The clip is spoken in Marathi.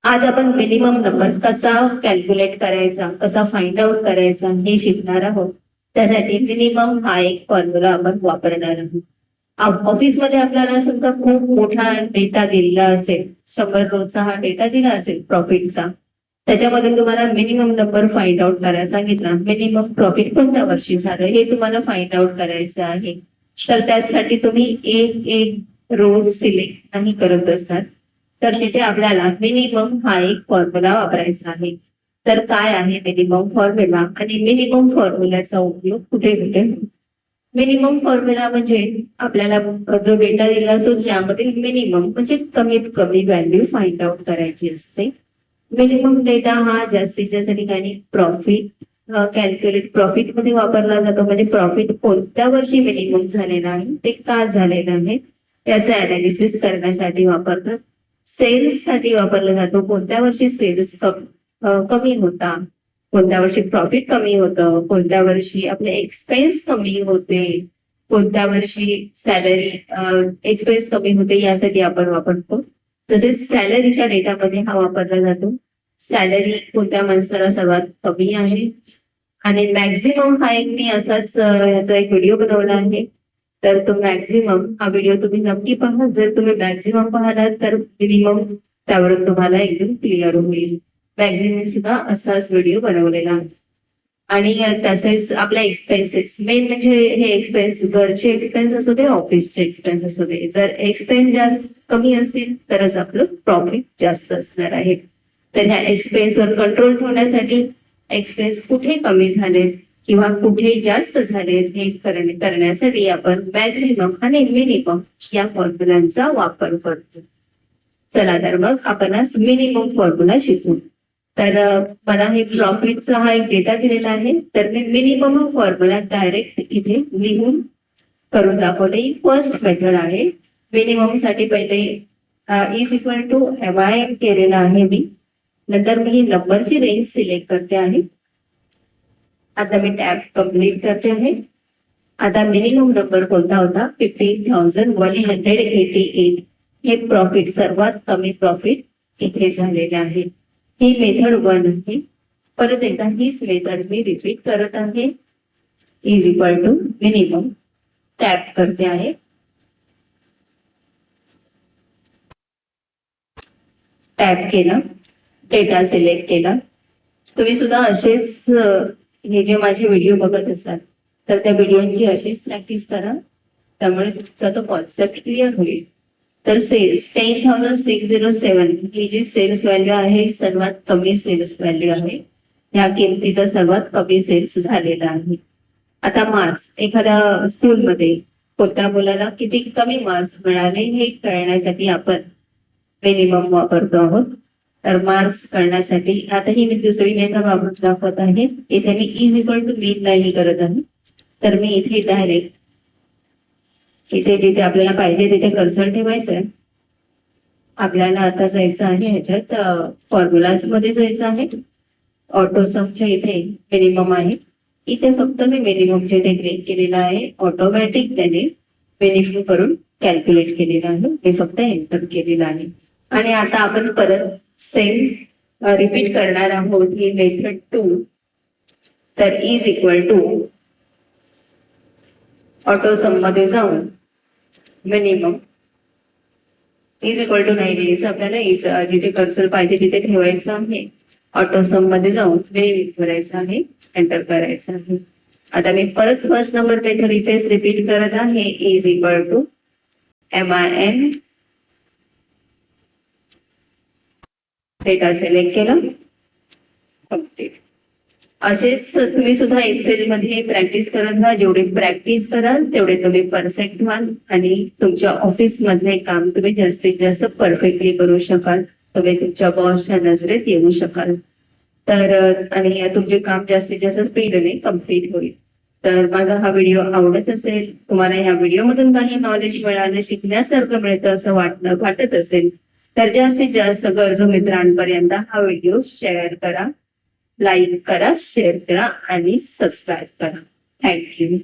आज आपण मिनिमम नंबर कसा कॅल्क्युलेट करायचा, कसा फाइंड आउट करायचा हे शिकणार आहोत. त्यासाठी मिनिमम हा एक फॉर्म्युला आपण वापरणार आहोत. ऑफिसमध्ये आपल्याला समजा खूप मोठा डेटा दिलेला असेल, 100 रोजचा हा डेटा दिला असेल प्रॉफिटचा, त्याच्यामध्ये तुम्हाला मिनिमम नंबर फाइंड आउट करायला सांगितला. मिनिमम प्रॉफिट कोणत्या वर्षी झालं हे तुम्हाला फाइंड आउट करायचं आहे. तर त्यासाठी तुम्ही एक एक रोज सिलेक्ट नाही करत असतात, तर तिथे आपल्याला मिनिमम हा एक फॉर्म्युला वापरायचा आहे. तर काय आहे मिनिमम फॉर्म्युला आणि मिनिमम फॉर्म्युल्याचा उपयोग कुठे कुठे? मिनिमम फॉर्म्युला म्हणजे आपल्याला जो डेटा दिला असतो त्यामधील मिनिमम म्हणजे कमीत कमी व्हॅल्यू फाइंड आउट करायची असते. मिनिमम डेटा हा जास्तीत जास्त ठिकाणी प्रॉफिट कॅल्क्युलेट प्रॉफिट मध्ये वापरला जातो. म्हणजे प्रॉफिट कोणत्या वर्षी मिनिमम झालेला आहे, ते का झालेलं आहे याचं अनालिसिस करण्यासाठी वापरतात. सेल्स साठी वापरला जातो. कोणत्या वर्षी सेल्स कमी होता, कोणत्या वर्षी प्रॉफिट कमी होतं, कोणत्या वर्षी आपले एक्सपेन्स कमी होते, कोणत्या वर्षी सॅलरी एक्सपेन्स कमी होते, यासाठी आपण वापरतो. तसेच सॅलरीच्या डेटामध्ये हा वापरला जातो. सॅलरी कोणत्या माणसाला सर्वात कमी आहे. आणि मॅक्झिमम हा एक मी असाच ह्याचा एक व्हिडिओ बनवला आहे. तर तो मॅक्झिमम हा व्हिडिओ तुम्ही नक्की पहा. जर तुम्ही मॅक्झिमम पाहिलात तर मिनिमम त्यावरून तुम्हाला एकदम क्लिअर होईल. मॅक्झिमम सुद्धा असाच व्हिडिओ बनवलेला आहे. आणि तसेच आपल्या एक्सपेन्सेस मेन म्हणजे हे एक्सपेन्स घरचे एक्सपेन्स असू दे, ऑफिसचे एक्सपेन्स असू दे, जर एक्सपेन्स जास्त कमी असतील तरच आपलं प्रॉफिट जास्त असणार आहे. तर ह्या एक्सपेन्सवर कंट्रोल ठेवण्यासाठी एक्सपेन्स कुठे कमी झालेत किंवा कुठे जास्त झालेत हे करण्यासाठी आपण मॅक्झिमम आणि मिनिमम या फॉर्म्युलांचा वापर करतो. चला तर मग आपण आज मिनिमम फॉर्म्युला शिकू. तर मला हे प्रॉफिटचा हा एक डेटा दिलेला आहे, तर मी मिनिमम फॉर्म्युला डायरेक्ट इथे लिहून करून दाखवते. फर्स्ट मेथड आहे. मिनिमम साठी पहिले इज इक्वल टू MI केलेला आहे मी. नंतर मी नंबरची रेंज सिलेक्ट करते आहे. आता मी टॅब कम्प्लीट करते आहे. आता मिनिमम नंबर कोणता होता? 15,188. हे प्रॉफिट सर्वात कमी प्रॉफिट इथे झालेले आहे. ही मेथड 1 आहे. परत एकदा हीच मेथड मी रिपीट करत आहे. Is equal to minimum tap करते आहे. टॅप केलं, डेटा सिलेक्ट केला. तुम्ही सुद्धा असेच हे जे माझे व्हिडिओ बघत असाल तर त्या व्हिडिओची अशीच प्रॅक्टिस करा, त्यामुळे तुमचा तो कॉन्सेप्ट क्लिअर होईल. तर सेल्स 10,607 ही जी सेल्स व्हॅल्यू आहे सर्वात कमी सेल्स व्हॅल्यू आहे. ह्या किमतीचा सर्वात कमी सेल्स झालेला आहे. आता मार्क्स एखाद्या स्कूलमध्ये कोणत्या मुलाला किती कमी मार्क्स मिळाले हे कळण्यासाठी आपण मिनिमम वापरतो आहोत. तर मार्क्स करण्यासाठी आता ही मी दुसरी मेथड वापरून दाखवत आहे. इथे मी इज इक्वल टू मीन नाही करत आहे, तर मी इथे डायरेक्ट इथे जिथे आपल्याला पाहिजे तिथे कर्सर ठेवायचं आहे. आपल्याला आता जायचं आहे ह्याच्यात फॉर्म्युलाज मध्ये जायचं आहे. ऑटोसमच्या इथे मिनिमम आहे. इथे फक्त मी मिनिममचे इथे क्लिक केलेला आहे. ऑटोमॅटिक त्याने मिनिमम करून कॅल्क्युलेट केलेलं आहे. मी फक्त एंटर केलेलं आहे. आणि आता आपण परत सेम रिपीट करणार आहोत ही मेथड 2. तर इज इक्वल टू ऑटोसम मध्ये जाऊन मिनिमम इज इक्वल टू नाही लिहायचं आपल्याला, इज जिथे कर्सर पाहिजे तिथे ठेवायचं आहे. ऑटोसम मध्ये जाऊन मिनिमम करायचं आहे, एंटर करायचं आहे. आता मी परत फर्स्ट नंबर मेथड इथेच रिपीट करत आहे. Is equal to MIN data select केला, कम्प्लीट. असेच तुम्ही सुद्धा एक्सेल मध्ये प्रॅक्टिस करत राहा. जेवढे प्रॅक्टिस कराल तेवढे तुम्ही परफेक्ट व्हाल आणि तुमच्या ऑफिस मधले काम तुम्ही जास्तीत जास्त परफेक्टली करू शकाल. तुम्ही तुमच्या बॉसच्या नजरेत येऊ शकाल. तर आणि तुमचे काम जास्तीत जास्त स्पीडने कम्प्लीट होईल. तर माझा हा व्हिडिओ आवडत असेल, तुम्हाला ह्या व्हिडिओमधून काही नॉलेज मिळालं, शिकण्यासारखं मिळतं असं वाटत असेल तर जास्तीत जास्त गरजू मित्रांपर्यंत हा व्हिडिओ शेअर करा, लाईक करा, शेअर करा आणि सबस्क्राईब करा. थँक्यू.